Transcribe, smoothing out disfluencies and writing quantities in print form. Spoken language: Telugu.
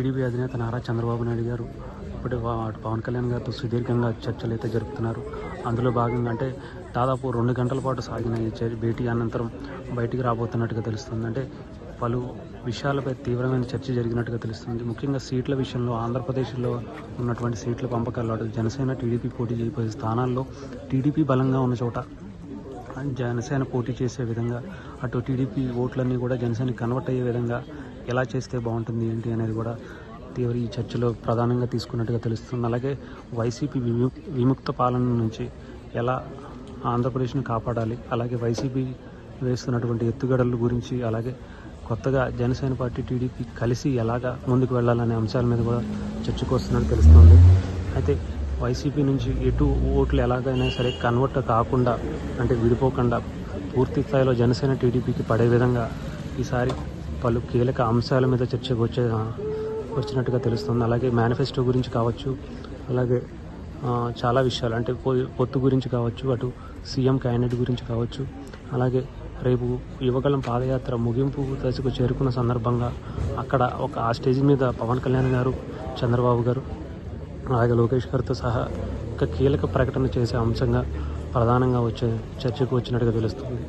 టీడీపీ అధినేత నారా చంద్రబాబు నాయుడు గారు ఇప్పుడు పవన్ కళ్యాణ్ గారితో సుదీర్ఘంగా చర్చలు అయితే జరుపుతున్నారు. అందులో భాగంగా అంటే దాదాపు 2 గంటల పాటు సాగిన ఈ భేటీ అనంతరం బయటికి రాబోతున్నట్టుగా తెలుస్తుంది. అంటే పలు విషయాలపై తీవ్రమైన చర్చ జరిగినట్టుగా తెలుస్తుంది. ముఖ్యంగా సీట్ల విషయంలో ఆంధ్రప్రదేశ్లో ఉన్నటువంటి సీట్ల పంపకాలు అటు జనసేన టీడీపీ పోటీ చేయబోయే స్థానాల్లో టీడీపీ బలంగా ఉన్న చోట జనసేన పోటీ చేసే విధంగా అటు టీడీపీ ఓట్లన్నీ కూడా జనసేనకి కన్వర్ట్ అయ్యే విధంగా ఎలా చేస్తే బాగుంటుంది ఏంటి అనేది కూడా ఈ చర్చలో ప్రధానంగా తీసుకున్నట్టుగా తెలుస్తుంది. అలాగే వైసీపీ విముక్త పాలన నుంచి ఎలా ఆంధ్రప్రదేశ్ని కాపాడాలి, అలాగే వైసీపీ వేస్తున్నటువంటి ఎత్తుగడల గురించి, అలాగే కొత్తగా జనసేన పార్టీ టీడీపీ కలిసి ఎలాగా ముందుకు వెళ్ళాలనే అంశాల మీద కూడా చర్చకు వస్తున్నట్టు తెలుస్తుంది. అయితే వైసీపీ నుంచి ఎటు ఓట్లు ఎలాగైనా సరే కన్వర్ట్ కాకుండా అంటే విడిపోకుండా పూర్తి స్థాయిలో జనసేన టీడీపీకి పడే విధంగా ఈసారి పలు కీలక అంశాల మీద చర్చకు వచ్చినట్టుగా తెలుస్తుంది. అలాగే మేనిఫెస్టో గురించి కావచ్చు, అలాగే చాలా విషయాలు అంటే పొత్తు గురించి కావచ్చు, అటు సీఎం క్యాండిడేట్ గురించి కావచ్చు, అలాగే రేపు యువగళం పాదయాత్ర ముగింపు దశకు చేరుకున్న సందర్భంగా అక్కడ ఆ స్టేజ్ మీద పవన్ కళ్యాణ్ గారు, చంద్రబాబు గారు, అలాగే లోకేష్ గారితో సహా ఒక కీలక ప్రకటన చేసే అంశంగా ప్రధానంగా చర్చకు వచ్చినట్టుగా తెలుస్తుంది.